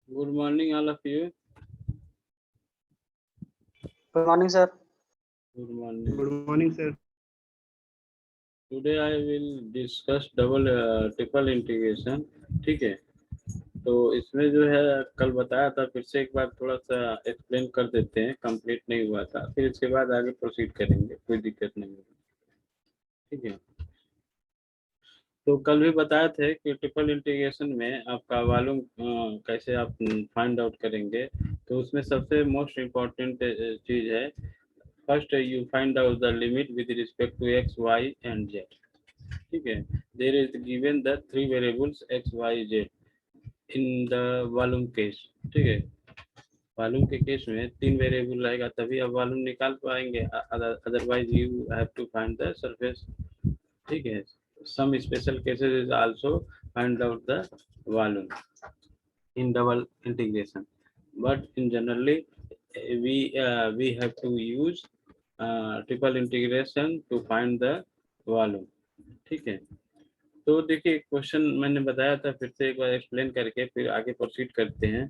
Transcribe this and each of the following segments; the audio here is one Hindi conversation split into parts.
Good morning, all of you. Good morning, sir. Good morning. Good morning, sir. Today I will discuss triple integration. ठीक है, तो इसमें जो है कल बताया था, फिर से एक बार थोड़ा सा एक्सप्लेन कर देते हैं, कंप्लीट नहीं हुआ था, फिर इसके बाद आगे प्रोसीड करेंगे, कोई दिक्कत नहीं होगी। ठीक है, तो कल भी बताए थे कि ट्रिपल इंटीग्रेशन में आपका वॉल्यूम कैसे आप फाइंड आउट करेंगे। तो उसमें सबसे मोस्ट इम्पोर्टेंट चीज है, first you find out the limit with respect to X Y and Z. ठीक है, there is given the 3 variables X Y Z in the volume case. ठीक है, वॉल्यूम के केस में 3 वेरिएबल रहेगा, तभी आप वॉल्यूम निकाल पाएंगे, otherwise you have to find the surface. ठीक है, some special cases is also find out the volume in double integration, but in generally we have to use triple integration to find the volume। ठीक है, तो देखिए क्वेश्चन मैंने बताया था, फिर से एक बार एक्सप्लेन करके फिर आगे प्रोसीड करते हैं।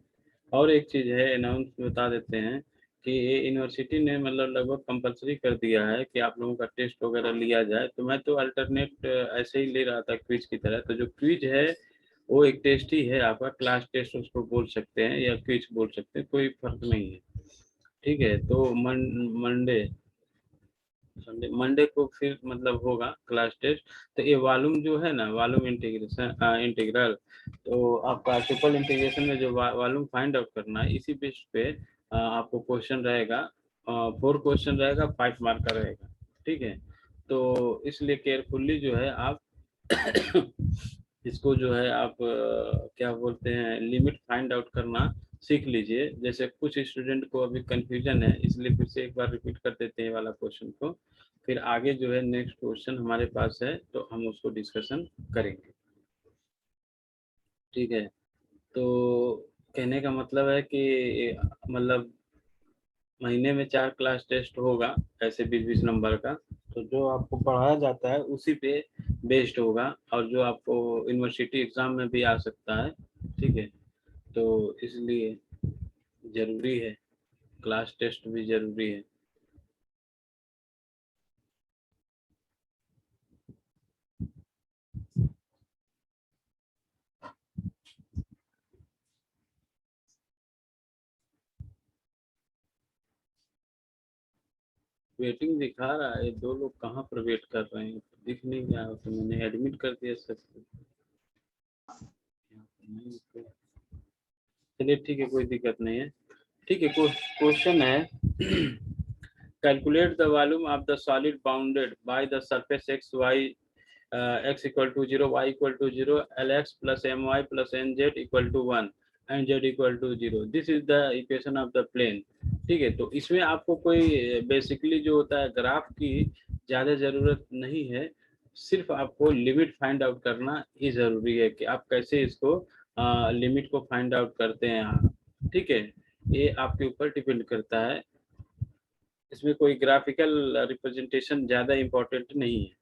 और एक चीज है, अनाउंस बता देते हैं कि ये यूनिवर्सिटी ने मतलब लगभग कंपलसरी कर दिया है कि आप लोगों का टेस्ट वगैरह लिया जाए। तो मैं तो अल्टरनेट ऐसे ही ले रहा था क्विज की तरह। तो जो क्विज है वो एक टेस्ट ही है आपका, क्लास टेस्ट उसको बोल सकते हैं या क्विज बोल सकते हैं, कोई फर्क नहीं है। ठीक है, तो मंडे को फिर मतलब होगा क्लास टेस्ट। तो ये वॉल्यूम जो है ना, वॉल्यूम इंटीग्रेशन इंटीग्रल, तो आपका ट्रिपल इंटीग्रेशन में जो वॉल्यूम फाइंड आउट करना है, इसी बेस पे आपको क्वेश्चन रहेगा, 4 क्वेश्चन रहेगा, 5 मार्क का रहेगा। ठीक है, तो इसलिए केयरफुल्ली जो है आप इसको जो है आप क्या बोलते हैं, लिमिट फाइंड आउट करना सीख लीजिए। जैसे कुछ स्टूडेंट को अभी कंफ्यूजन है, इसलिए फिर से एक बार रिपीट कर देते हैं वाला क्वेश्चन को, फिर आगे जो है नेक्स्ट क्वेश्चन हमारे पास है तो हम उसको डिस्कशन करेंगे। ठीक है, तो कहने का मतलब है कि मतलब महीने में 4 क्लास टेस्ट होगा ऐसे 20-20 नंबर का, तो जो आपको पढ़ाया जाता है उसी पे बेस्ड होगा, और जो आपको यूनिवर्सिटी एग्जाम में भी आ सकता है। ठीक है, तो इसलिए जरूरी है, क्लास टेस्ट भी जरूरी है। वेटिंग दिखा रहा है, 2 लोग कहाँ पर वेट कर रहे हैं, दिख नहीं रहा, तो मैंने एडमिट कर दिया सबको। चलिए ठीक है, कोई दिक्कत नहीं है। ठीक है, क्वेश्चन है calculate the volume of the solid bounded by the surface X Y x equal to 0, y equal to 0, lx plus my plus nz equal to 1 and z equal to 0। This is the equation of the plane. ठीक है, तो इसमें आपको कोई बेसिकली जो होता है ग्राफ की ज़्यादा ज़रूरत नहीं है, सिर्फ आपको लिमिट फाइंड आउट करना ही ज़रूरी है कि आप कैसे इसको लिमिट को फाइंड आउट करते हैं। ठीक है, ये आपके ऊपर डिपेंड करता है, इसमें कोई ग्राफिकल रिप्रेजेंटेशन ज़्यादा इम्पोर्टेंट नहीं है।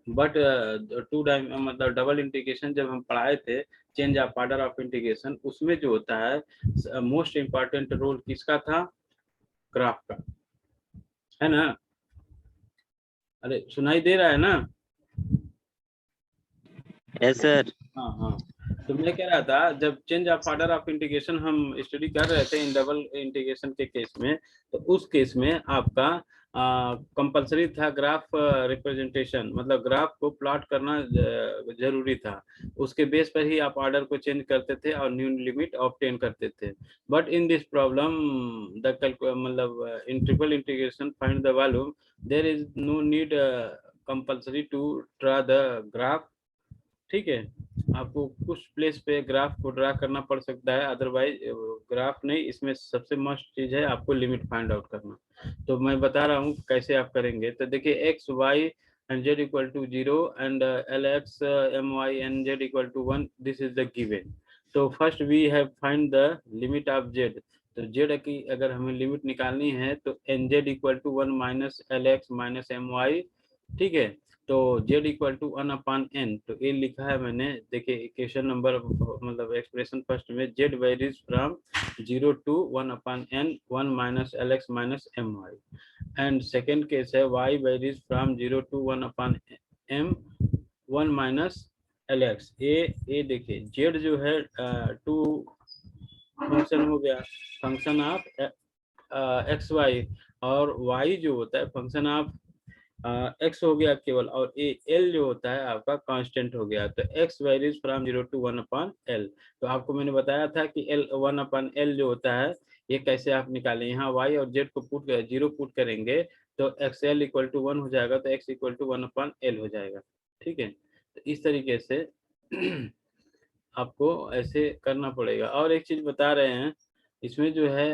बट मतलब डबल इंटीग्रेशन जब हम पढ़ाए थे, change of order of integration, उसमें जो होता है मोस्ट इम्पॉर्टेंट रोल किसका था, ग्राफ का, है ना। अरे सुनाई दे रहा है ना? Yes sir. हाँ हाँ, तो मैं कह रहा था जब change of order of integration हम स्टडी कर रहे थे इन डबल इंटीग्रेशन के केस में, तो उस केस में आपका कंपलसरी था ग्राफ रिप्रेजेंटेशन, मतलब ग्राफ को प्लॉट करना जरूरी था। उसके बेस पर ही आप ऑर्डर को चेंज करते थे और न्यू लिमिट ऑब्टेन करते थे। But in this problem the मतलब in triple integration find the volume, there is no need compulsory to draw the graph. ठीक है, आपको कुछ प्लेस पे ग्राफ को ड्रा करना पड़ सकता है, अदरवाइज ग्राफ नहीं। इसमें सबसे मस्ट चीज है आपको लिमिट फाइंड आउट करना। तो मैं बता रहा हूँ कैसे आप करेंगे। तो देखिए x Y and z equal to 0 and l x m y and z equal to 1, this is the given. तो first we have find the limit of z. तो जेड की अगर हमें लिमिट निकालनी है तो n z equal to 1 minus l x minus m y. ठीक है, तो z इक्वल टू 1/n, तो ये लिखा है मैंने। देखिए इक्वेशन नंबर मतलब एक्सप्रेशन फर्स्ट में z varies from 0 to 1/n 1 minus l x minus m y, and second case है y varies from 0 to 1/m 1 minus l x. ये देखिए z जो है टू फंक्शन हो गया, फंक्शन ऑफ एक्स वाई, और y जो होता है फंक्शन ऑफ एक्स हो गया केवल, और ए एल जो होता है आपका कांस्टेंट हो गया। तो x varies from 0 to 1/l। तो आपको मैंने बताया था कि एल 1/l जो होता है ये कैसे आप निकालें। यहाँ वाई और जेड को पुट कर 0 पुट करेंगे तो एक्स एल इक्वल टू 1 हो जाएगा, तो एक्स इक्वल टू 1/l हो जाएगा। ठीक है, तो इस तरीके से आपको ऐसे करना पड़ेगा। और एक चीज बता रहे हैं, इसमें जो है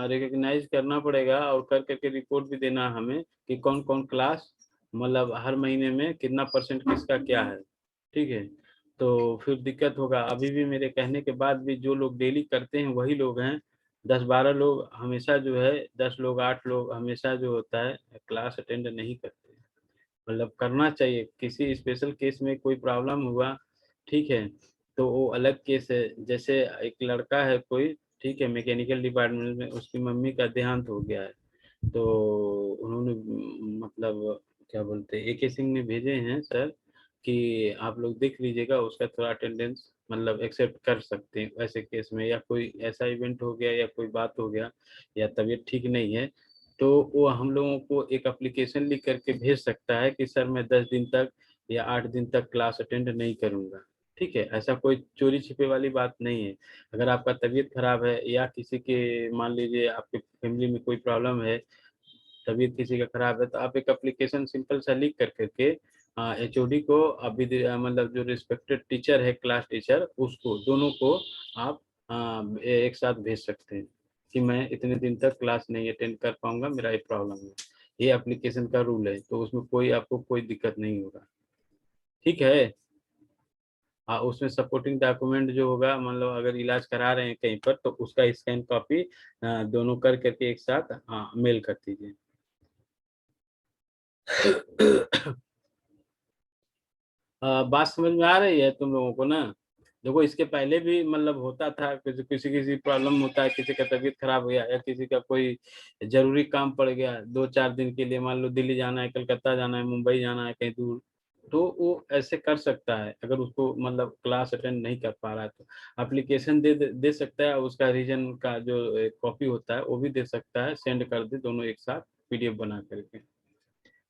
रिकॉग्नाइज करना पड़ेगा और कर करके रिपोर्ट भी देना हमें कि कौन कौन क्लास मतलब हर महीने में कितना परसेंट किसका क्या है। ठीक है, तो फिर दिक्कत होगा। अभी भी मेरे कहने के बाद भी जो लोग डेली करते हैं वही लोग हैं, 10-12 लोग हमेशा जो है, 10 लोग 8 लोग हमेशा जो होता है क्लास अटेंड नहीं करते। मतलब करना चाहिए, किसी स्पेशल केस में कोई प्रॉब्लम हुआ, ठीक है, तो वो अलग केस है। जैसे एक लड़का है कोई, ठीक है, मैकेनिकल डिपार्टमेंट में, उसकी मम्मी का देहांत हो गया है। तो उन्होंने मतलब क्या बोलते हैं AK सिंह ने भेजे हैं सर कि आप लोग देख लीजिएगा, उसका थोड़ा अटेंडेंस मतलब एक्सेप्ट कर सकते हैं ऐसे केस में, या कोई ऐसा इवेंट हो गया या कोई बात हो गया या तबीयत ठीक नहीं है, तो वो हम लोगों को एक एप्लीकेशन लिख करके भेज सकता है कि सर मैं 10 दिन तक या 8 दिन तक क्लास अटेंड नहीं करूंगा। ठीक है, ऐसा कोई चोरी छिपे वाली बात नहीं है। अगर आपका तबीयत खराब है या किसी के मान लीजिए आपके फैमिली में कोई प्रॉब्लम है, तबीयत किसी का खराब है, तो आप एक एप्लीकेशन सिंपल सा लिख कर करके HOD को अभी मतलब जो रिस्पेक्टेड टीचर है क्लास टीचर, उसको दोनों को आप एक साथ भेज सकते हैं कि मैं इतने दिन तक क्लास नहीं अटेंड कर पाऊंगा, मेरा ये प्रॉब्लम है। ये एप्लीकेशन का रूल है, तो उसमें कोई आपको कोई दिक्कत नहीं होगा। ठीक है, उसमें सपोर्टिंग डॉक्यूमेंट जो होगा, मतलब अगर इलाज करा रहे हैं कहीं पर तो उसका स्कैन कॉपी दोनों कर करके एक साथ मेल कर दीजिए। बात समझ में आ रही है तुम लोगों को ना? देखो इसके पहले भी मतलब होता था, किसी किसी किसी प्रॉब्लम होता है, किसी का तबीयत खराब हो गया या किसी का कोई जरूरी काम पड़ गया 2-4 दिन के लिए, मान लो दिल्ली जाना है, कलकत्ता जाना है, मुंबई जाना है, कहीं दूर, तो वो ऐसे कर सकता है। अगर उसको मतलब क्लास अटेंड नहीं कर पा रहा है तो एप्लीकेशन दे सकता है, उसका रीजन का जो कॉपी होता है वो भी दे सकता है, सेंड कर दे दोनों एक साथ PDF बना करके।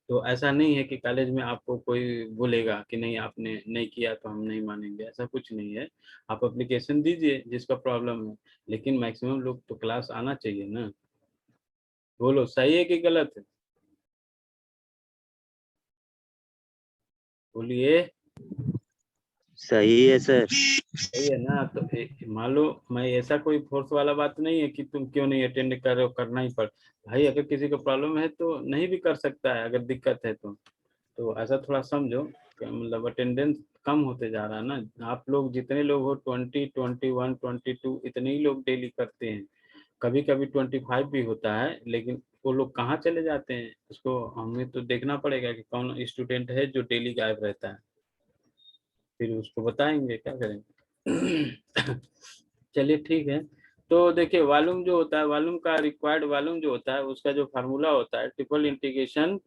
तो ऐसा नहीं है कि कॉलेज में आपको कोई बोलेगा कि नहीं आपने नहीं किया तो हम नहीं मानेंगे, ऐसा कुछ नहीं है। आप एप्लीकेशन दीजिए जिसका प्रॉब्लम है, लेकिन मैक्सिमम लोग तो क्लास आना चाहिए ना। बोलो सही है कि गलत है? बोलिए। सही है सर। सही है ना? तो मान लो मैं, ऐसा कोई फोर्स वाला बात नहीं है कि तुम क्यों नहीं अटेंड कर रहे हो, करना ही पड़। भाई अगर किसी को प्रॉब्लम है तो नहीं भी कर सकता है, अगर दिक्कत है तो ऐसा थोड़ा समझो कि मतलब अटेंडेंस कम होते जा रहा है ना। आप लोग जितने लोग हो 20, 21, 22 इतने ही लोग डेली करते हैं। कभी कभी 25 भी होता है, लेकिन वो लोग कहाँ चले जाते हैं उसको हमें तो देखना पड़ेगा कि कौन स्टूडेंट है जो डेली गायब रहता है, फिर उसको बताएंगे क्या करेंगे। चलिए ठीक है। तो देखिए वॉल्यूम जो होता है, वॉल्यूम का रिक्वायर्ड वॉल्यूम जो होता है उसका जो फार्मूला होता है ट्रिपल इंटीग्रेशन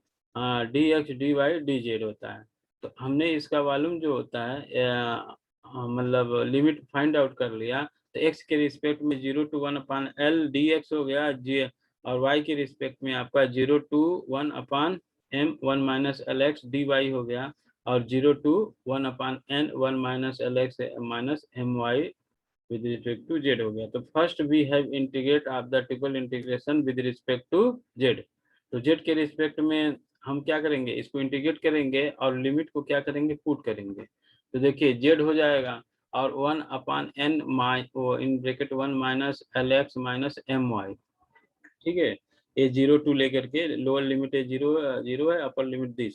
dx/dy/dz होता है। तो हमने इसका वॉल्यूम जो होता है मतलब लिमिट फाइंड आउट कर लिया, तो x के रिस्पेक्ट में 0 to 1/l dx हो गया, और y के रिस्पेक्ट में आपका 0 to 1 upon m 1 minus l x d y हो गया, और 0 to 1 upon n 1 minus l x minus m y with respect to z हो गया। तो first we have integrate of the triple integration with respect to z. तो जेड के रिस्पेक्ट में हम क्या करेंगे, इसको इंटीग्रेट करेंगे और लिमिट को क्या करेंगे, पुट करेंगे। तो देखिए जेड हो जाएगा और 1 अपान एन माई in bracket 1 minus l x minus m y, ठीक है। ये 0 टू लेकर के लोअर लिमिट है 0 है, अपर लिमिट दिस।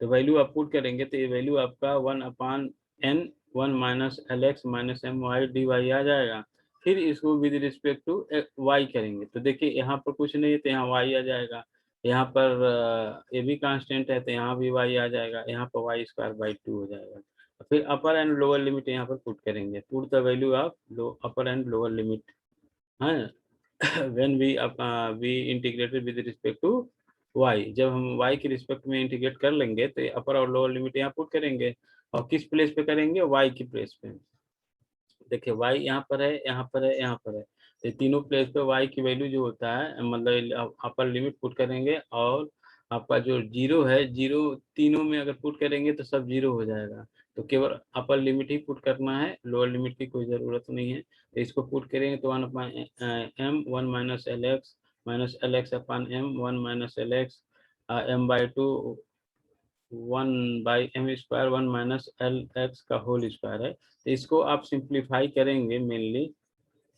तो वैल्यू आप पुट करेंगे तो ये वैल्यू आपका 1 upon n 1 minus l x minus m y d y आ जाएगा। फिर इसको विद रिस्पेक्ट टू वाई करेंगे, तो देखिए यहाँ पर कुछ नहीं है तो यहाँ वाई आ जाएगा, यहाँ पर ये भी कांस्टेंट है तो यहाँ भी वाई आ जाएगा, यहाँ पर वाई स्क्वायर बाई 2 हो जाएगा। फिर अपर एंड लोअर लिमिट यहाँ पर पुट करेंगे, put the value of upper and lower limit है when we integrated with respect to y। जब हम y के रिस्पेक्ट में इंटीग्रेट कर लेंगे तो अपर और लोअर लिमिट यहाँ पुट करेंगे, और किस प्लेस पे करेंगे, y की प्लेस पे। देखिए y यहाँ पर है, यहाँ पर है, यहाँ पर है, तो तीनों प्लेस पे y की वैल्यू जो होता है मतलब अपर लिमिट पुट करेंगे, और आपका जो 0 है, 0 तीनों में अगर पुट करेंगे तो सब 0 हो जाएगा। तो केवल अपर लिमिट ही पुट करना है, लोअर लिमिट की कोई ज़रूरत नहीं है। तो इसको पुट करेंगे तो 1 upon m 1 minus l x upon m 1 minus l x m by 2 1 by m square 1 minus l x का होल स्क्वायर है। तो इसको आप सिंप्लीफाई करेंगे मेनली,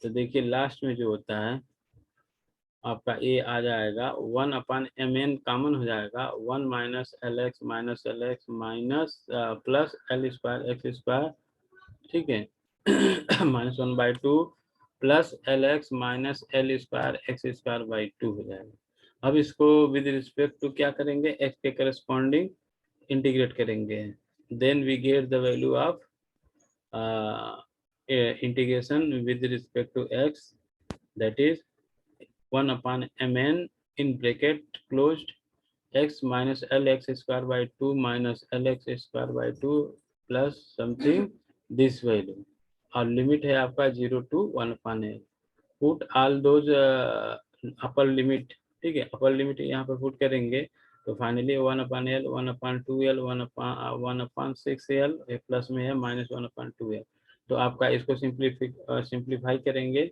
तो देखिए लास्ट में जो होता है आपका ए आ जाएगा 1 अपान एम एन कॉमन हो जाएगा 1 minus l x minus plus L square x square, ठीक है minus 1 by 2 plus L x minus L square x square by 2 हो जाएगा। अब इसको विद रिस्पेक्ट टू क्या करेंगे, एक्स के करस्पॉन्डिंग इंटीग्रेट करेंगे, then we get the value of integration with respect to x, that is 1 upon mn in bracket closed x minus lx square by 2 minus lx square by 2 plus something this value, और लिमिट है आपका 0 to 1 upon l। Put all those upper limit, ठीक है, अपर लिमिट यहाँ पर पुट करेंगे तो फाइनली 1 अपान एल 1 अपान 2l 1 अपान 6l प्लस में है माइनस 1 अपान 2l। तो आपका इसको सिंप्लीफाई करेंगे,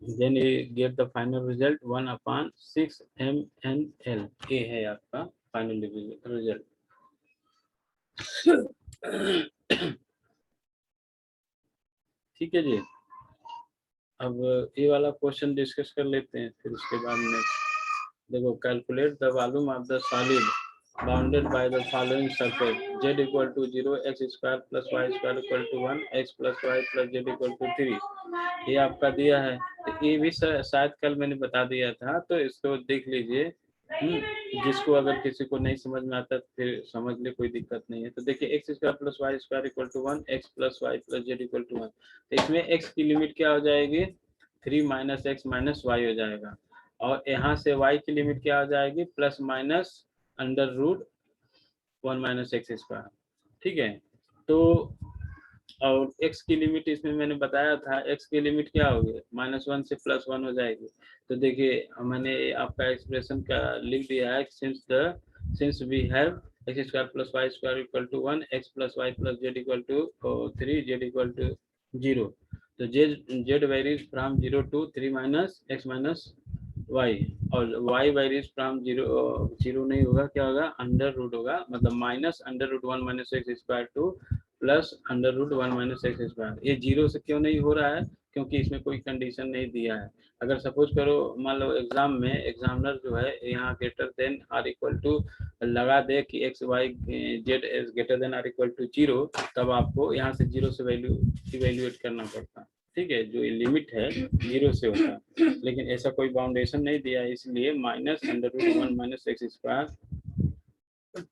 then you get the final result 1 upon 6 mnl। ये है आपका फाइनल रिजल्ट। ठीक है जी, अब ये वाला क्वेश्चन डिस्कस कर लेते हैं, फिर उसके बाद में देखो calculate the volume of the solid bounded by the following surface z equal to 0 x square plus y square equal to 1 x plus y plus z equal to 3। ये आपका दिया है, तो ये भी शायद कल मैंने बता दिया था, तो इसको देख लीजिए। जिसको अगर किसी को नहीं समझ में आता तो फिर समझ ले, कोई दिक्कत नहीं है। तो देखिए x square plus y square equal to 1 x plus y plus z equal to 1। तो इसमें एक्स की लिमिट क्या हो जाएगी, 3 माइनस एक्स माइनस वाई हो जाएगा, और यहाँ से y की लिमिट क्या हो जाएगी, plus minus under root 1 minus x square, ठीक है। तो और x की लिमिट इसमें मैंने बताया था, x की लिमिट क्या होगी, -1 से +1 हो जाएगी। तो देखिए मैंने आपका एक्सप्रेशन का लिख दिया है, since we have x square plus y square equal to 1 x plus y plus z equal to 3 z equal to 0। तो z varies from 0 to 3 minus x minus y, और वाई वेरीज फ्रॉम 0 नहीं होगा, क्या होगा, अंडर रूट होगा, मतलब minus under root 1 minus x square to plus under root 1 minus x square. ये 0 से क्यों नहीं हो रहा है, क्योंकि इसमें कोई कंडीशन नहीं दिया है। अगर सपोज करो मान लो एग्जाम में एग्जामिनर जो है यहाँ greater than or equal to लगा दे कि x Y z is greater than or equal to 0, तब आपको यहाँ से 0 से वैल्यू इवेल्युएट करना पड़ता है, ठीक है, जो लिमिट है 0 से होता है। लेकिन ऐसा कोई बाउंडेशन नहीं दिया है, इसलिए minus under root 1 minus x square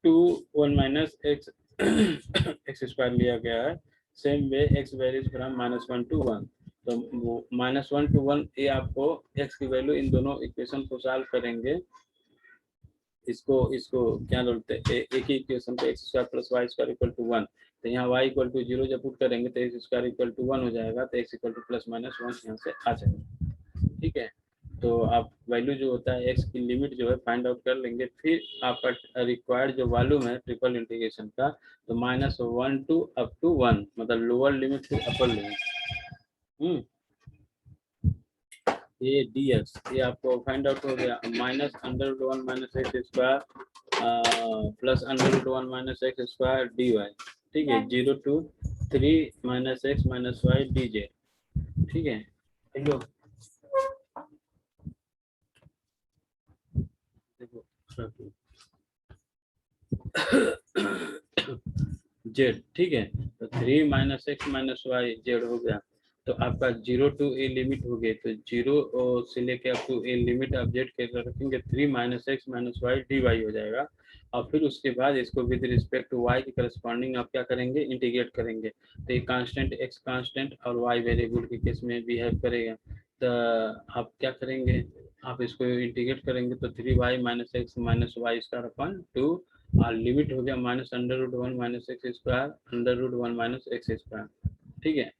to 1 minus x x square लिया गया है। Same way x varies from -1 to 1, तो वो -1 to 1 ये आपको एक्स की वैल्यू, इन दोनों इक्वेशन को सॉल्व करेंगे, इसको क्या बोलते हैं, एक ही इक्वेशन पे x square plus y square equal to 1, तो यहाँ y इक्वल टू 0 जब पुट करेंगे तो एक्स स्क्वायर इक्वल टू 1 हो जाएगा, तो x equal to plus minus 1 यहाँ से आ जाएगा, ठीक है। तो आप वैल्यू जो होता है एक्स की लिमिट जो है फाइंड आउट कर लेंगे, फिर आपका रिक्वायर्ड जो वॉल्यूम है ट्रिपल इंटीग्रेशन का, तो -1 to up to 1, मतलब lower limit to upper limit. ये dx ये आपको फाइंड आउट हो गया, -√1 - x square plus √1 - x square dy, ठीक है, 0 to 3 - x - y dz, ठीक है। हेलो देखो जेड, ठीक है, तो 3 - x - y जेड हो गया। तो आपका 0 to a लिमिट हो गई, तो 0 से लेके अप टू a लिमिट आप जेड के रखेंगे, 3 - x - y dy हो जाएगा। और फिर उसके बाद इसको विद रिस्पेक्ट टू y के करस्पॉन्डिंग आप क्या करेंगे, इंटीग्रेट करेंगे। तो ये कांस्टेंट x कांस्टेंट और y वेरिएबल के केस में बिहेव करेगा। तो आप क्या करेंगे, आप इसको इंटीग्रेट करेंगे तो 3y - x - y square upon 2 और लिमिट हो गया -√1 - x स्क्वायर √1 - x स्क्वायर, ठीक है।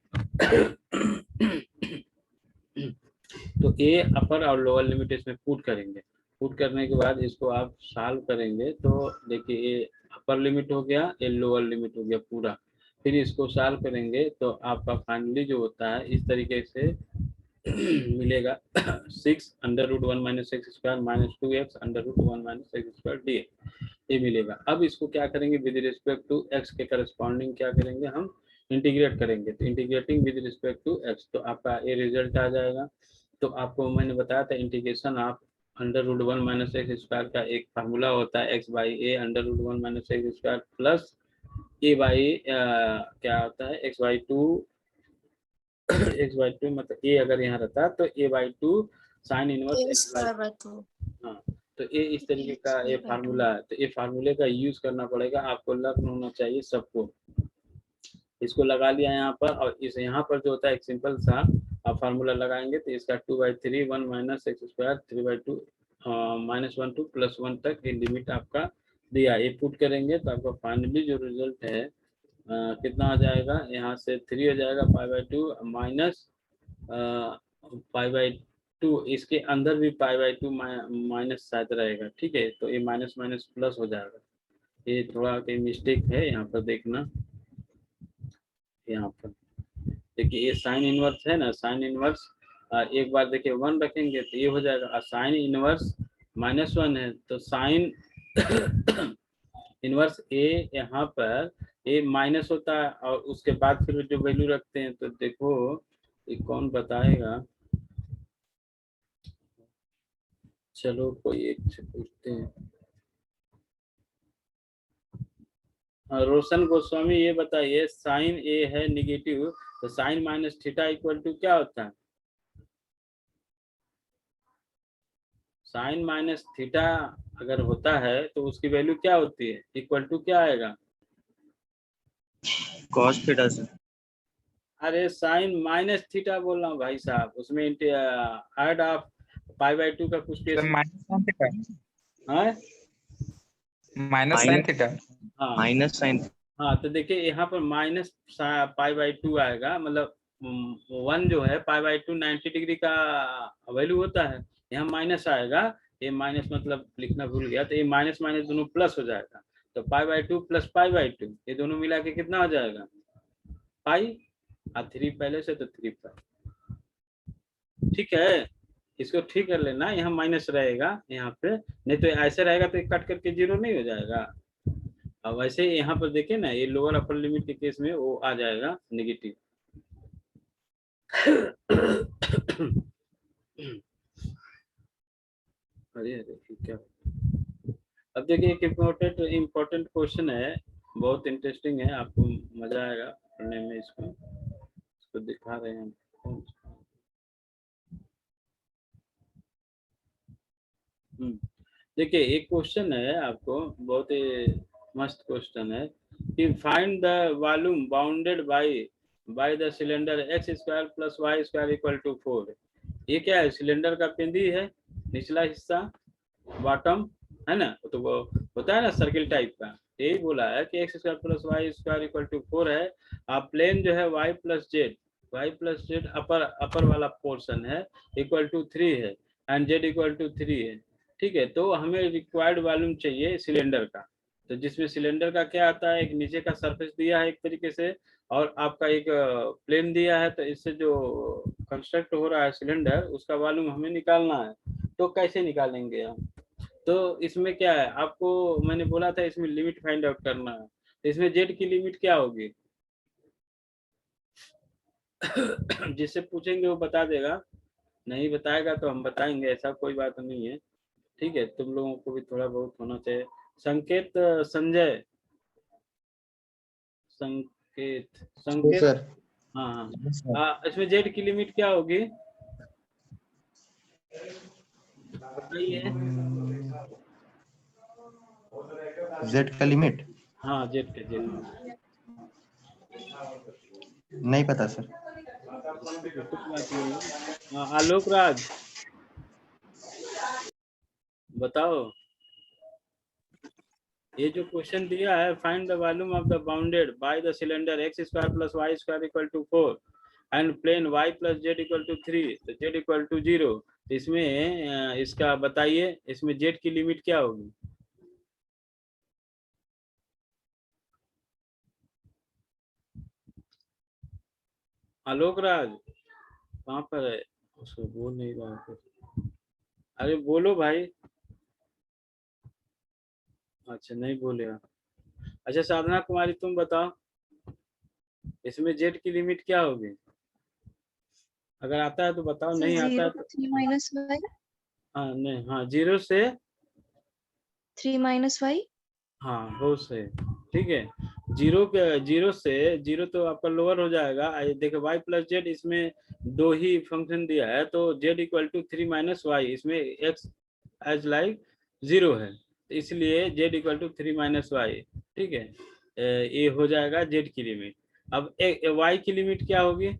तो ए अपर और लोअर लिमिट इसमें पुट करेंगे। पुट करने के बाद इसको आप सॉल्व करेंगे तो देखिए ये अपर लिमिट हो गया, ये लोअर लिमिट हो गया पूरा। फिर इसको सॉल्व करेंगे तो आपका फाइनली जो होता है इस तरीके से मिलेगा 6 √1 - x square -2x √1 - x square d, ये मिलेगा। अब इसको क्या करेंगे, विद रिस्पेक्ट टू x के करस्पॉन्डिंग क्या करेंगे, हम इंटीग्रेट करेंगे। तो integrating with respect to x, तो आपका ये रिजल्ट आ जाएगा। तो आपको मैंने बताया था इंटीग्रेशन आप √1 - x स्क्वायर का एक फार्मूला होता है x/a √1 - x square plus a by क्या होता है x/2 मतलब a अगर यहाँ रहता तो a/2 साइन इनवर्स x/2। हाँ, तो ये इस तरीके का ये फार्मूला है। तो ये फार्मूले का यूज करना पड़ेगा, आपको लर्न होना चाहिए सबको। इसको लगा लिया यहाँ पर, और इस यहाँ पर जो होता है एक सिंपल सा आप फार्मूला लगाएंगे तो इसका 2/3 1 - x स्क्वायर 3/2 -1 to +1 तक ये लिमिट आपका दिया, ये पुट करेंगे तो आपका फाइनली जो रिजल्ट है कितना आ जाएगा, यहाँ से 3 हो जाएगा π/2 माइनस π/2, इसके अंदर भी π/2 माइनस शायद रहेगा, ठीक है। तो ये माइनस माइनस प्लस हो जाएगा। ये थोड़ा कहीं मिस्टेक है यहाँ पर देखना, यहाँ पर देखिए ये साइन इनवर्स है ना, साइन इनवर्स एक बार देखिए 1 रखेंगे तो ये हो जाएगा, और साइन इनवर्स -1 है तो साइन इनवर्स ए यहाँ पर ए माइनस होता है, और उसके बाद फिर जो वैल्यू रखते हैं तो देखो ये कौन बताएगा, चलो कोई एक से पूछते हैं। रोशन गोस्वामी ये बताइए, साइन ए है निगेटिव तो sine minus theta equal to क्या होता है, साइन माइनस थीटा अगर होता है तो उसकी वैल्यू क्या होती है, इक्वल टू क्या आएगा, कॉस थीटा से। अरे साइन माइनस थीटा बोल रहा हूँ भाई साहब, उसमें ऐड ऑफ π/2 का कुछ केस माइनस साइन थीटा, है, माइनस साइन थीटा, हाँ माइनस साइन। हाँ, तो देखिए यहाँ पर माइनस π/2 आएगा, मतलब 1 जो है π/2 90 डिग्री का वैल्यू होता है, यहाँ माइनस आएगा। ये माइनस मतलब लिखना भूल गया, तो ये माइनस माइनस दोनों प्लस हो जाएगा, तो π/2 प्लस π/2 ये दोनों मिला के कितना हो जाएगा, पाई, और 3 पहले से तो 3 पाई, ठीक है। इसको ठीक कर लेना, यहाँ माइनस रहेगा यहाँ पे, नहीं तो ऐसे रहेगा तो कट करके 0 नहीं हो जाएगा। अब वैसे यहाँ पर देखिए ना, ये लोअर अपर लिमिट के केस में वो आ जाएगा नेगेटिव। अरे अरे क्या, अब देखिए एक इम्पोर्टेंट क्वेश्चन है, बहुत इंटरेस्टिंग है, आपको मजा आएगा पढ़ने में। इसको दिखा रहे हैं, देखिए एक क्वेश्चन है आपको, बहुत ही मस्त क्वेश्चन है कि find the volume bounded by the cylinder x square plus y square equal to 4। ये क्या है, सिलेंडर का पिंडी है, निचला हिस्सा बॉटम है ना, तो वो होता है ना सर्किल टाइप का, यही बोला है कि x square plus y square equal to 4 है। आप प्लेन जो है y प्लस जेड अपर वाला पोर्शन है इक्वल टू 3 है। एंड जेड इक्वल टू 3 है, ठीक है। तो हमें रिक्वायर्ड वॉल्यूम चाहिए सिलेंडर का, तो जिसमें सिलेंडर का क्या आता है, एक नीचे का सरफेस दिया है एक तरीके से, और आपका एक प्लेन दिया है, तो इससे जो कंस्ट्रक्ट हो रहा है सिलेंडर, उसका वॉल्यूम हमें निकालना है। तो कैसे निकालेंगे हम? तो इसमें क्या है, आपको मैंने बोला था इसमें लिमिट फाइंड आउट करना है, तो इसमें जेड की लिमिट क्या होगी? जिससे पूछेंगे वो बता देगा, नहीं बताएगा तो हम बताएंगे, ऐसा कोई बात नहीं है, ठीक है। तुम लोगों को भी थोड़ा बहुत होना चाहिए। संकेत, संजय, संकेत, जी संकेत। सर। हाँ हाँ, इसमें जेड की लिमिट क्या होगी बताइए? जेड का लिमिट हाँ जेड के, जेड नहीं पता सर। कुछ बात नहीं है। हाँ, आलोक राज बताओ, ये जो क्वेश्चन दिया है, find the volume of the bounded by the cylinder x square plus y square equal to 4 and plane y plus z equal to 3, तो जेड इक्वल टू 0। तो इसमें इसका बताइए, इसमें जेड की लिमिट क्या होगी? आलोक राज कहाँ पर है? उसको बोल नहीं रहा है। अरे बोलो भाई। अच्छा नहीं बोलेगा। अच्छा साधना कुमारी तुम बताओ, इसमें जेड की लिमिट क्या होगी? अगर आता है तो बताओ, नहीं आता है 0 तो 3 minus y, हाँ नहीं, हाँ 0 से 3 minus y, हाँ बहुत सही, ठीक है। जीरो के, जीरो से, जीरो तो आपका लोअर हो जाएगा। देखो y प्लस जेड, इसमें दो ही फंक्शन दिया है, तो z equal to 3 minus y, इसमें x एज लाइक 0 है, तो इसलिए z equal to 3 minus y, ठीक है। ये हो जाएगा z की लिमिट। अब y की लिमिट क्या होगी?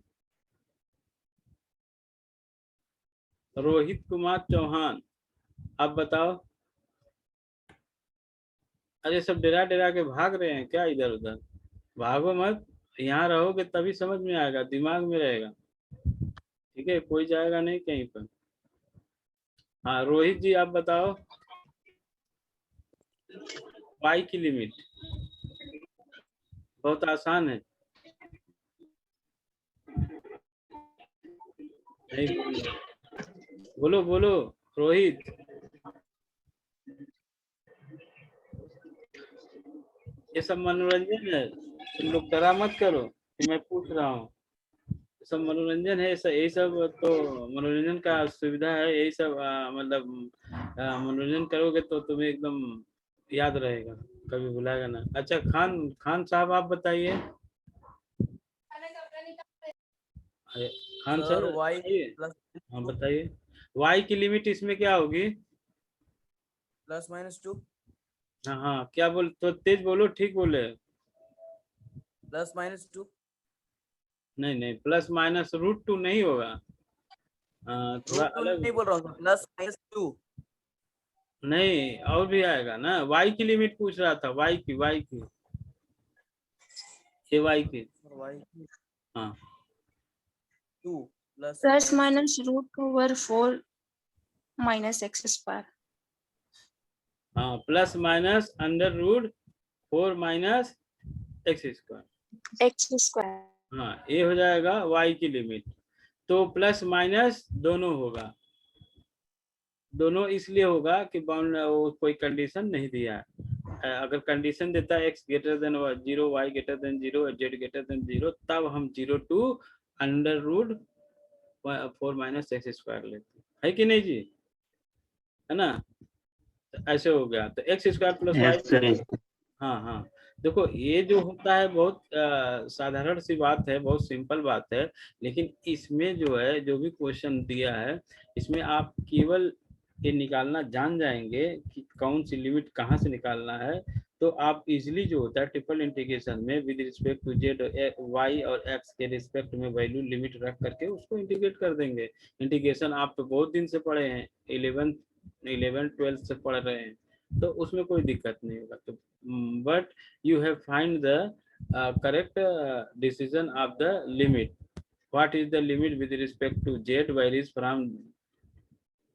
रोहित कुमार चौहान, आप बताओ। अरे सब डरा डरा के भाग रहे हैं क्या इधर उधर? भागो मत, यहाँ रहोगे तभी समझ में आएगा, दिमाग में रहेगा, ठीक है। कोई जाएगा नहीं कहीं पर। हाँ रोहित जी आप बताओ, पाई की लिमिट बहुत आसान है। नहीं बोलो बोलो रोहित। ये सब मनोरंजन है, तुम लोग डरा मत करो कि मैं पूछ रहा हूँ, सब मनोरंजन है। यही सब तो मनोरंजन का सुविधा है, यही सब मतलब मनोरंजन करोगे तो तुम्हें एकदम याद रहेगा, कभी भुलाएगा ना। अच्छा खान खान साहब आप बताइए। अरे, खान सर सर y बताइए। प्लस हाँ बताइए, y की लिमिट इसमें क्या होगी? प्लस माइनस 2 हाँ हाँ, क्या बोल, तो तेज बोलो, ठीक बोले। प्लस माइनस 2 नहीं नहीं, प्लस माइनस रूट 2 नहीं होगा, थोड़ा रूट 2 अलग। नहीं बोल रहा हूँ, प्लस माइनस 2। नहीं और भी आएगा ना, y की लिमिट पूछ रहा था, y की, y की, ये y की। y हाँ 2 plus plus minus root over 4 minus x square. हाँ, plus minus under root 4 minus x square, X square. हाँ ये हो जाएगा y की लिमिट। तो प्लस माइनस दोनों होगा, दोनों इसलिए होगा कि बाउंड वो कोई कंडीशन नहीं दिया है। अगर कंडीशन देता है x greater than 0, y greater than 0, z greater than 0, तब हम 0 to under root 4 minus x square लेते है कि नहीं जी, है ना? तो ऐसे हो गया, तो एक्स स्क्वायर प्लस वाई। हाँ हाँ, देखो ये जो होता है बहुत साधारण सी बात है, बहुत सिंपल बात है, लेकिन इसमें जो है, जो भी क्वेश्चन दिया है, इसमें आप केवल ये निकालना जान जाएंगे कि कौन सी लिमिट कहाँ से निकालना है, तो आप इजीली जो होता है ट्रिपल इंटीग्रेशन में with respect to z, y और एक्स के रिस्पेक्ट में वैल्यू लिमिट रख करके उसको इंटीग्रेट कर देंगे। इंटीग्रेशन आप तो बहुत दिन से पढ़े हैं, 11th 12th से पढ़ रहे हैं, तो उसमें कोई दिक्कत नहीं होगा। तो but you have find the correct decision of the limit. What is the limit with respect to z varies from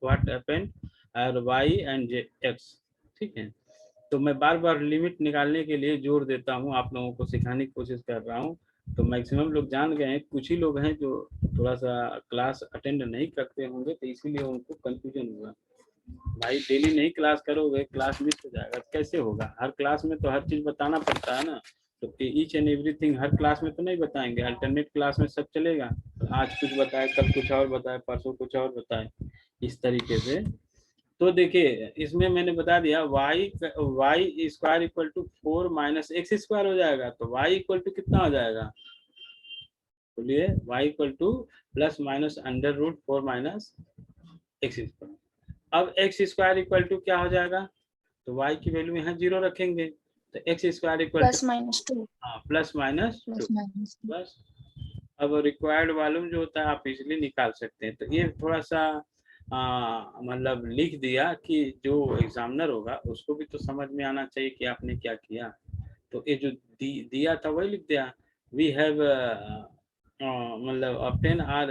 what happened और वाई एंड एक्स, ठीक है। तो मैं बार बार लिमिट निकालने के लिए जोर देता हूँ, आप लोगों को सिखाने की कोशिश कर रहा हूँ। तो मैक्सिमम लोग जान गए हैं, कुछ ही लोग हैं जो थोड़ा सा क्लास अटेंड नहीं करते होंगे, तो इसीलिए उनको कंफ्यूजन हुआ। भाई डेली नहीं क्लास करोगे, क्लास मिस हो जाएगा, कैसे होगा? हर क्लास में तो हर चीज बताना पड़ता है ना। तो each and everything her class में तो नहीं बताएंगे, अल्टरनेट क्लास में सब चलेगा। आज कुछ बताए, कल कुछ और बताए, परसों कुछ और बताए, इस तरीके से। तो देखिए इसमें मैंने बता दिया y square equal to 4 minus x square हो जाएगा। तो वाई इक्वल टू कितना हो जाएगा? बोलिए। Y equal to plus minus under root 4 minus x square. अब एक्स स्क्वायर इक्वल टू क्या हो जाएगा? तो वाई की वैल्यू यहाँ 0 रखेंगे, तो x square equal to plus minus 2 plus minus 2 बस। अब रिक्वायर्ड वॉल्यूम जो होता है आप इजीली निकाल सकते हैं। तो ये थोड़ा सा मतलब लिख दिया कि जो एग्जामिनर होगा उसको भी तो समझ में आना चाहिए कि आपने क्या किया। तो ये जो दिया था वही लिख दिया। वी हैव मतलब ऑब्टेन आर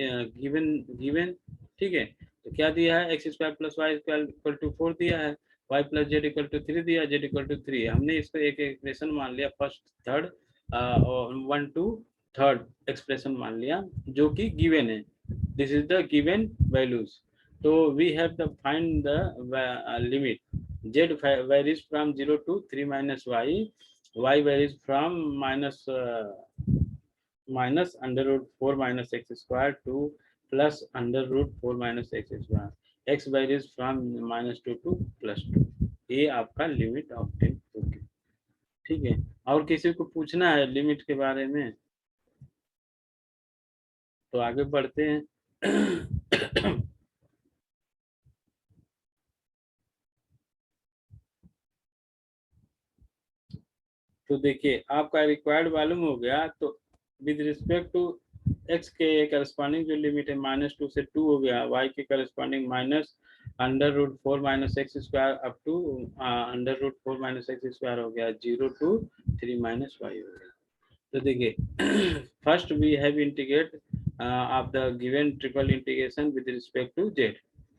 गिवन, ठीक है। तो क्या दिया है? X square plus y square equal to 4 दिया है, y plus z equal to 3 दिया, z इक्वल टू 3। हमने इसको एक एक्सप्रेशन मान लिया, फर्स्ट थर्ड और 1 to 3rd एक्सप्रेशन मान लिया, जो कि गिवन है। This is the given values. तो we have the find the limit. z varies from 0 to 3 minus y varies from minus under root 4 minus x square to plus under root 4 minus x square, x varies from -2 to +2। ये आपका लिमिट ऑब्टेन होगी, ठीक है। और किसी को पूछना है लिमिट के बारे में तो आगे बढ़ते हैं। तो देखिए आपका रिक्वायर्ड मालूम हो गया। तो विद रिस्पेक्ट टू x के करस्पॉन्डिंग जो लिमिट है -2 से 2 हो गया, y के corresponding minus under root 4 minus x square up to under root 4 minus x square हो गया, 0 to 3 माइनस वाई हो गया। तो देखिए first we have integrate of the given triple integration with respect to z।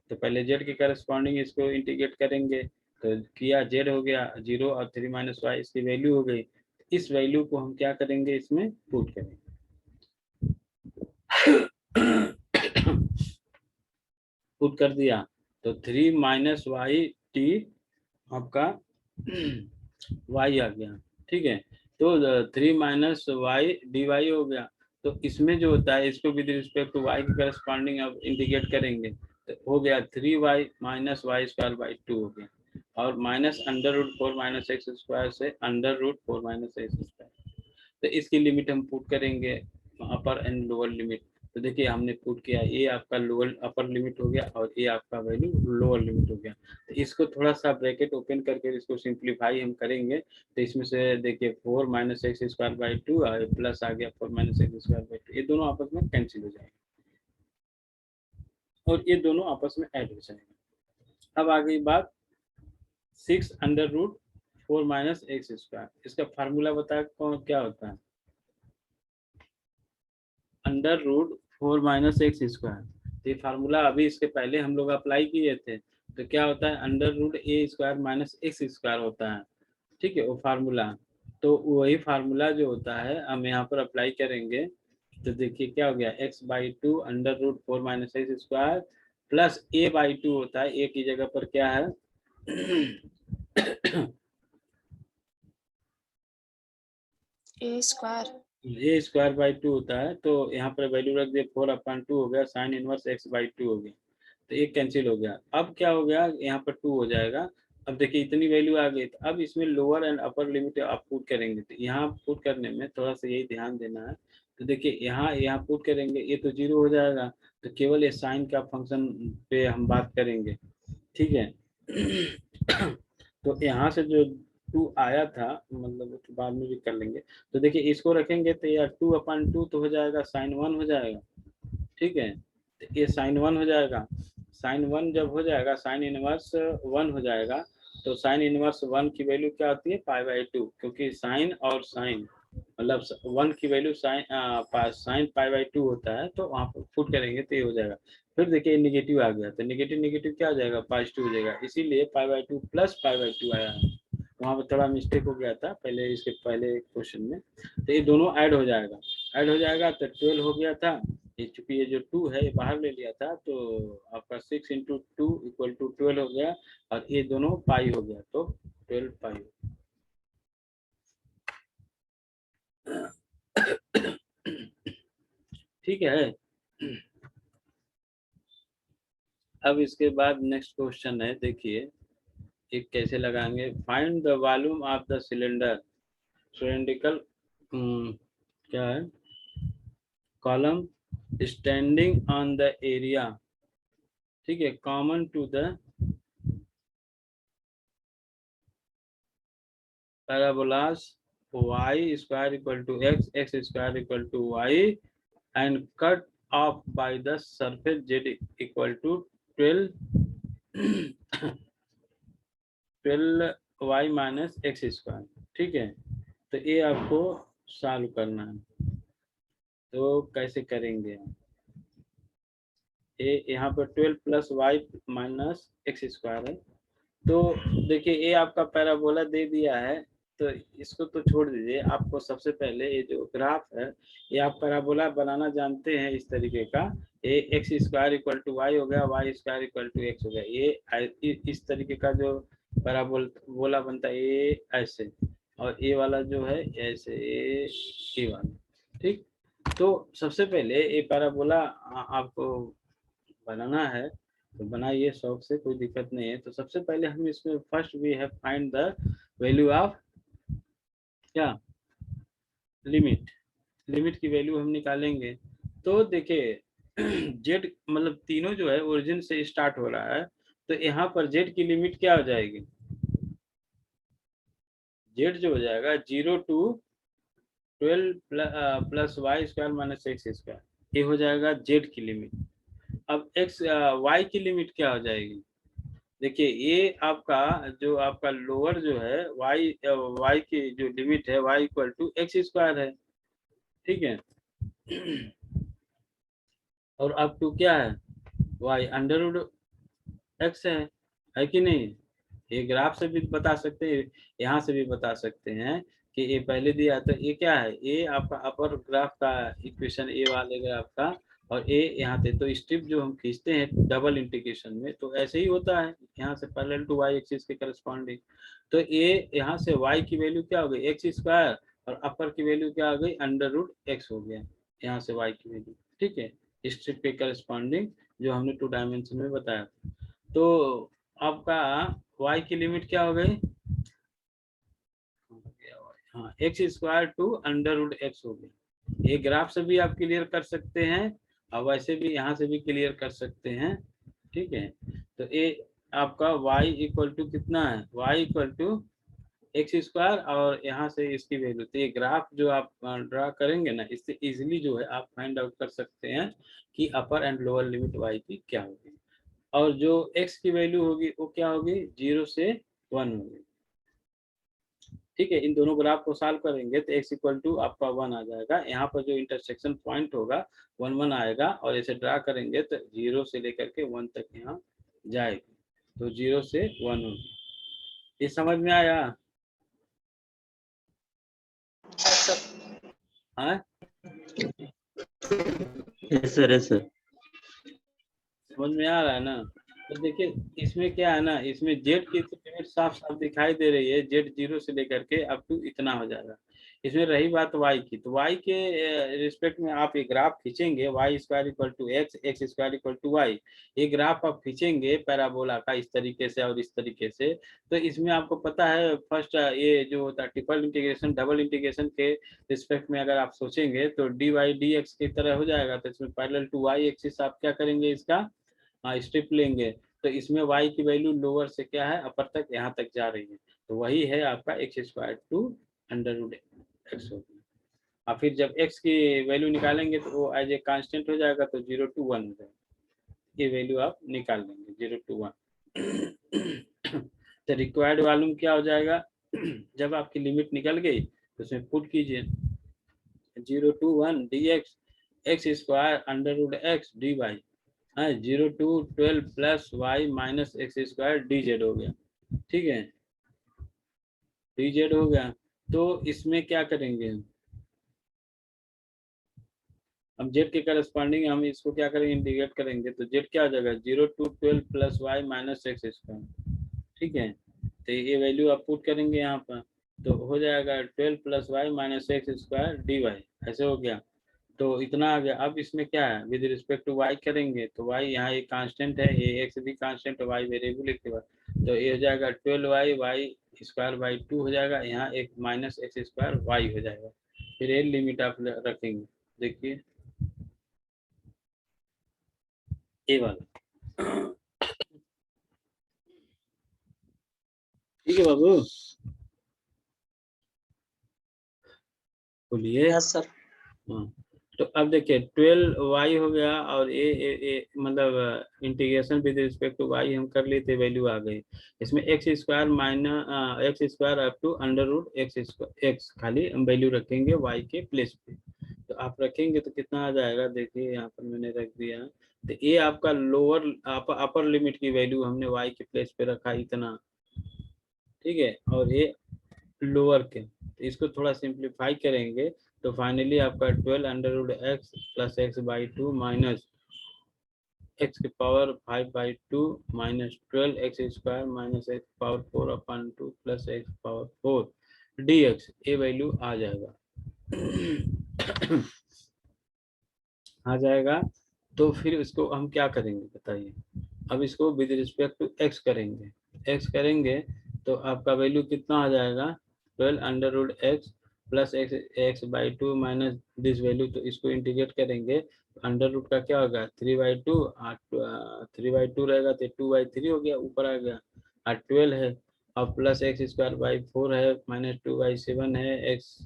तो पहले z के करस्पॉन्डिंग इसको इंटीग्रेट करेंगे, तो किया, z हो गया 0 और 3 माइनस वाई इसकी वैल्यू हो गई। इस वैल्यू को हम क्या करेंगे, इसमें पुट करेंगे। पुट कर दिया तो 3 माइनस वाई टी आपका y आ गया, ठीक है। तो 3 माइनस वाई डी वाई हो गया। तो इसमें जो होता है इसको विद रिस्पेक्ट टू y के करस्पॉन्डिंग अब इंटीग्रेट करेंगे, तो हो गया 3y minus Y square by 2 हो गया, और minus under root 4 minus x square से under root 4 minus x square. तो इसकी लिमिट हम पुट करेंगे, अपर एंड लोअर लिमिट। तो देखिए हमने पुट किया, ये आपका लोअर अपर लिमिट हो गया और ये आपका वैल्यू लोअर लिमिट हो गया। तो इसको थोड़ा सा ब्रैकेट ओपन करके इसको सिंप्लीफाई हम करेंगे। तो इसमें से देखिए 4 माइनस एक्स स्क्वायर बाई 2 और प्लस आ गया 4 माइनस एक्स स्क्वायर बाई 2, ये दोनों आपस में कैंसिल हो जाएंगे और ये दोनों आपस में ऐड हो जाएंगे। अब आ गई बात 6 under root 4 minus x square. इसका फार्मूला बताया कौन क्या होता है? Under root 4 minus x square. ये फार्मूला अभी इसके पहले हम लोग अप्लाई किए थे। तो क्या होता है? अंडर रूट ए स्क्वायर माइनस एक्स स्क्वायर होता है, ठीक है, वो फार्मूला। तो वही फार्मूला जो होता है हम यहाँ पर अप्लाई करेंगे। तो देखिए क्या हो गया, x by 2 under root 4 minus x square plus a by 2 होता है, a की जगह पर क्या है a square a square by 2 होता है। तो यहाँ पर वैल्यू रख दिया 4/2 हो गया, साइन इनवर्स x बाई 2 हो गया। तो एक कैंसिल हो गया। अब क्या हो गया, यहाँ पर 2 हो जाएगा। अब देखिए इतनी वैल्यू आ गई। तो अब इसमें लोअर एंड अपर लिमिट आप पुट करेंगे। तो यहाँ पुट करने में थोड़ा सा यही ध्यान देना है। तो देखिए यहाँ पुट करेंगे, ये तो 0 हो जाएगा। तो केवल ये साइन का फंक्शन पे हम बात करेंगे, ठीक है। तो यहाँ से जो 2 आया था, मतलब तो बाद में भी कर लेंगे। तो देखिए इसको रखेंगे तो यार 2/2 तो हो जाएगा, साइन 1 हो जाएगा, ठीक है। तो ये साइन 1 हो जाएगा। साइन 1 जब हो जाएगा, साइन इनवर्स 1 हो जाएगा। तो साइन इनवर्स 1 की वैल्यू क्या होती है, पाई बाई 2, क्योंकि साइन और साइन मतलब 1 की वैल्यू साइन पाई बाई 2 होता है, तो वहाँ पर पुट करेंगे तो ये हो जाएगा। फिर देखिए नेगेटिव आ गया, तो नेगेटिव नेगेटिव क्या हो जाएगा, पॉजिटिव हो जाएगा, इसीलिए pi by 2 plus pi by 2 आया है। वहाँ पर थोड़ा मिस्टेक हो गया था पहले, इसके पहले क्वेश्चन में। तो ये दोनों ऐड हो जाएगा, ऐड हो जाएगा तो 12 हो गया था। ये चूंकि ये जो 2 है ये बाहर ले लिया था, तो आपका 6 इंटू 2 इक्वल टू 12 हो गया, और ये दोनों पाई हो गया, तो 12 पाई। ठीक है। अब इसके बाद नेक्स्ट क्वेश्चन है, देखिए एक कैसे लगाएंगे। Find the volume of the cylinder cylindrical क्या है, column standing on the area, ठीक है, common to the parabolas y square equal to x, x square equal to y, and cut off by the surface z equal to 12y minus x square। ठीक है, तो ये आपको सॉल्व करना है, तो कैसे करेंगे आप? ये यहाँ पर 12 plus y minus x square है, तो देखिए ये आपका पैराबोला दे दिया है, तो इसको तो छोड़ दीजिए। आपको सबसे पहले ये जो ग्राफ है, ये आप पैराबोला बनाना जानते हैं इस तरीके का, ये x square equal to y हो गया, y square equal to x हो गया, ये इस तरीके का जो पैराबोला बनता है ये ऐसे, और ये वाला जो है ऐसे, ये वाला। ठीक, तो सबसे पहले ये पैराबोला आपको बनाना है, तो बनाइए शौक से, कोई दिक्कत नहीं है। तो सबसे पहले हम इसमें first we have find the value of क्या, लिमिट, लिमिट की वैल्यू हम निकालेंगे। तो देखिए जेड मतलब तीनों जो है ओरिजिन से स्टार्ट हो रहा है, तो यहाँ पर जेड की लिमिट क्या हो जाएगी, जेड जो हो जाएगा 0 to 12 plus y square minus x square, ये हो जाएगा जेड की लिमिट। अब एक्स वाई की लिमिट क्या हो जाएगी, देखिए ये आपका जो आपका लोअर जो है वाई की जो लिमिट है y equal to x square है, ठीक है, और अब टू क्या है, वाई अंडर रूट एक्स है कि नहीं। ये ग्राफ से भी बता सकते हैं, यहाँ से भी बता सकते हैं कि ये पहले दिया, तो ये क्या है, ये आपका अपर ग्राफ का इक्वेशन, ए वाले ग्राफ का, और ए यहाँ से, तो स्ट्रिप जो हम खींचते हैं डबल इंटीग्रेशन में, तो ऐसे ही होता है, यहाँ से पैरेलल टू वाई एक्सिस के करस्पॉन्डिंग। तो ये यहाँ से वाई की वैल्यू क्या हो गई, एक्स स्क्वायर, और अपर की वैल्यू क्या हो गई, अंडर रूट एक्स हो गया, यहाँ से वाई की वैल्यू, ठीक है, स्ट्रिप के करस्पॉन्डिंग जो हमने 2 डायमेंशन में बताया। तो आपका y की लिमिट क्या हो गई, हाँ x square to under root x हो गई। ये ग्राफ से भी आप क्लियर कर सकते हैं, और वैसे भी यहाँ से भी क्लियर कर सकते हैं, ठीक है। तो ये आपका y इक्वल टू कितना है, y equal to x square, और यहाँ से इसकी वैल्यू, तो ये ग्राफ जो आप ड्रा करेंगे ना, इससे इजीली जो है आप फाइंड आउट कर सकते हैं कि अपर एंड लोअर लिमिट y की क्या होगी, और जो x की वैल्यू होगी वो क्या होगी, 0 से 1 होगी, ठीक है। इन दोनों ग्राफ को सॉल्व करेंगे तो x इक्वल टू आपका 1 आ जाएगा, यहाँ पर जो इंटरसेक्शन पॉइंट होगा 1 1 आएगा, और इसे ड्रा करेंगे तो 0 से लेकर के 1 तक यहाँ जाएगी, तो 0 से 1 होगी। ये समझ में आया, हाँ यस सर, यस सर। समझ में आ रहा है ना। तो देखिए इसमें क्या है ना, इसमें जेड की लिमिट साफ साफ दिखाई दे रही है, जेड 0 से लेकर के अप टू इतना हो जाएगा। इसमें रही बात वाई की, तो वाई के रिस्पेक्ट में आप ये ग्राफ खींचेंगे, y square equal to x, x square equal to y, ये ग्राफ आप खींचेंगे पैराबोला का इस तरीके से और इस तरीके से। तो इसमें आपको पता है फर्स्ट ये जो होता है ट्रिपल इंटीग्रेशन, डबल इंटीग्रेशन के रिस्पेक्ट में अगर आप सोचेंगे तो डी वाई डी एक्स की तरह हो जाएगा। तो इसमें पैरेलल टू वाई एक्सिस आप क्या करेंगे, इसका स्ट्रिप लेंगे, तो इसमें y की वैल्यू लोअर से क्या है अपर तक यहाँ तक जा रही है, तो वही है आपका x square to under root x होगी। और फिर जब x की वैल्यू निकालेंगे तो वो एज ए कांस्टेंट हो जाएगा, तो 0 to 1 हो जाएगा, ये वैल्यू आप निकाल लेंगे 0 to 1। तो रिक्वायर्ड वॉल्यूम क्या हो जाएगा, जब आपकी लिमिट निकल गई तो उसमें पुट कीजिए, 0 to 1 dx x square under root x d y, 0 to 12 plus y minus x square d z हो गया। ठीक है, डी जेड हो गया। तो इसमें क्या करेंगे हम जेड के करस्पॉन्डिंग हम इसको क्या करेंगे, इंटीग्रेट करेंगे। तो जेड क्या हो जाएगा, 0 to 12 plus y minus x square. ठीक है, तो ये वैल्यू आप पुट करेंगे यहाँ पर, तो हो जाएगा 12 plus y minus x square d y, ऐसे हो गया। तो इतना आ गया। अब इसमें क्या है, विद रिस्पेक्ट टू वाई करेंगे, तो वाई यहाँ एक कांस्टेंट है, ये एक्स भी कांस्टेंट है, वाई वेरिएबल के बाद, तो ये हो जाएगा 12 वाई वाई स्क्वायर बाई 2 हो जाएगा, यहाँ एक माइनस एक्स स्क्वायर वाई हो जाएगा। फिर ये लिमिट आप रखेंगे, देखिए ये वाला। ठीक है बाबू, बोलिए। Yes sir. हाँ, तो अब देखिए 12 वाई हो गया, और ए मतलब integration with respect to y हम कर लिए थे, वैल्यू आ गई। इसमें x square minus x square up to under root x खाली हम वैल्यू रखेंगे वाई के प्लेस पे। तो आप रखेंगे तो कितना आ जाएगा, देखिए यहाँ पर मैंने रख दिया। तो ये आपका लोअर अपर लिमिट की वैल्यू हमने वाई के प्लेस पे रखा इतना। ठीक है, और ये लोअर के, तो इसको थोड़ा सिंप्लीफाई करेंगे तो फाइनली आपका 12 under root x plus x by 2 minus x की power 5/2 minus 12 x square minus x power 4/2 plus x power 4 d x, ये वैल्यू आ जाएगा। आ जाएगा। तो फिर इसको हम क्या करेंगे बताइए, अब इसको विद रिस्पेक्ट टू एक्स करेंगे, एक्स करेंगे तो आपका वैल्यू कितना आ जाएगा, 12 under root x plus x by 2 minus this value. तो इसको इंटीग्रेट करेंगे, अंडर रूट का क्या होगा 3/2, 3/2 रहेगा तो 2/3 हो गया, ऊपर आ गया, और 12 है, और प्लस एक्स स्क्वायर बाई 4 है माइनस 2/7 है, एक्स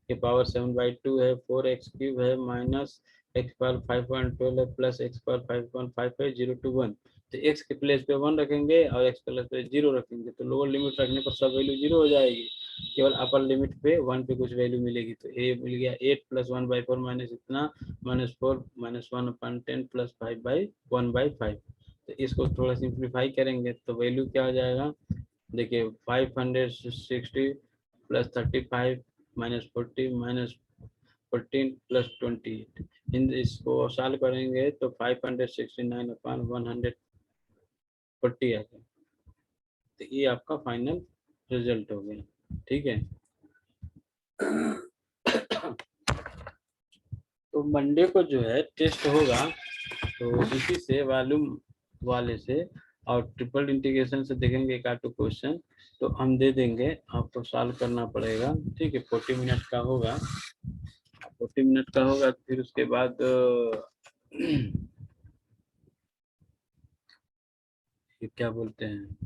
के पावर 7/2 है, 4x क्यूब है माइनस एक्स पावर 5.12 है प्लस एक्स पावर 5.5 है, 0 to 1। तो x के प्लेस पे 1 रखेंगे और x प्लेस पे 0 रखेंगे, तो लोअर लिमिट रखने पर सब वैल्यू 0 हो जाएगी, केवल अपर लिमिट पे 1 पे कुछ वैल्यू मिलेगी। तो a मिल गया 8 प्लस 1/4 माइनस इतना माइनस 4 माइनस 1/10 प्लस 5/1/5। तो इसको थोड़ा सिंप्लीफाई करेंगे तो वैल्यू क्या हो जाएगा, देखिए 560 प्लस 35 माइनस 40 माइनस 14 प्लस 28, इन इसको सॉल्व करेंगे तो 569/140 आ गया। तो ये आपका फाइनल रिजल्ट हो गया। ठीक है, तो मंडे को जो है टेस्ट होगा, तो इसी से वॉल्यूम वाले से और ट्रिपल इंटीग्रेशन से देखेंगे एक आध क्वेश्चन, तो हम दे देंगे, आपको सॉल्व करना पड़ेगा। ठीक है, 40 मिनट का होगा, 40 मिनट का होगा। फिर उसके बाद क्या बोलते हैं,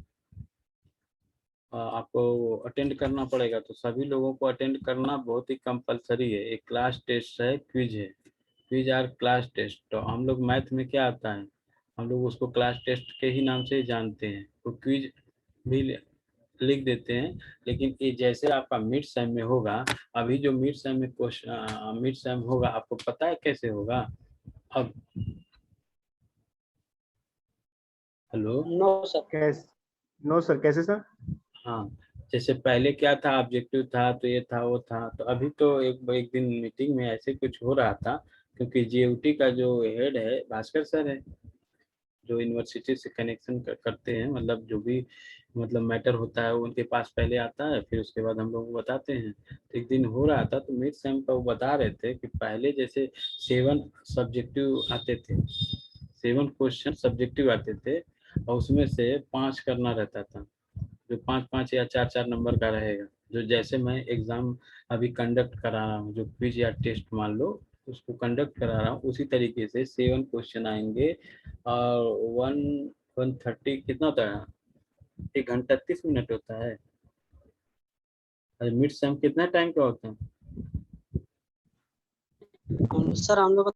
आपको अटेंड करना पड़ेगा। तो सभी लोगों को अटेंड करना बहुत ही कंपलसरी है। एक क्लास टेस्ट है, क्विज है, क्विज और क्लास टेस्ट। तो हम लोग मैथ में क्या आता है, हम लोग उसको क्लास टेस्ट के ही नाम से जानते हैं, तो क्विज भी लिख देते हैं। लेकिन ये जैसे आपका मिड सेम में होगा, अभी जो मिड सेम में क्वेश्चन मिड सेम होगा, आपको पता है कैसे होगा। अब हेलो, नो सर, कैसे सर? हाँ, जैसे पहले क्या था, ऑब्जेक्टिव था, तो ये था वो था। तो अभी तो एक दिन मीटिंग में ऐसे कुछ हो रहा था, क्योंकि जीओटी का जो हेड है भास्कर सर है, जो यूनिवर्सिटी से कनेक्शन करते हैं, मतलब जो भी मतलब मैटर होता है वो उनके पास पहले आता है, फिर उसके बाद हम लोग को बताते हैं। तो एक दिन हो रहा था, तो मिड सेम का वो बता रहे थे कि पहले जैसे 7 सब्जेक्टिव आते थे, 7 क्वेश्चन सब्जेक्टिव आते थे, और उसमें से 5 करना रहता था, जो 5-5 या 4-4 नंबर का रहेगा। जो जैसे मैं एग्जाम अभी कंडक्ट करा रहा हूँ, जो क्विज या टेस्ट मान लो उसको कंडक्ट करा रहा हूँ, उसी तरीके से 7 क्वेश्चन आएंगे, और 130 कितना होता है, 1 घंटा 30 मिनट होता है। मिड सेम कितना टाइम का होता है? सर हम लोग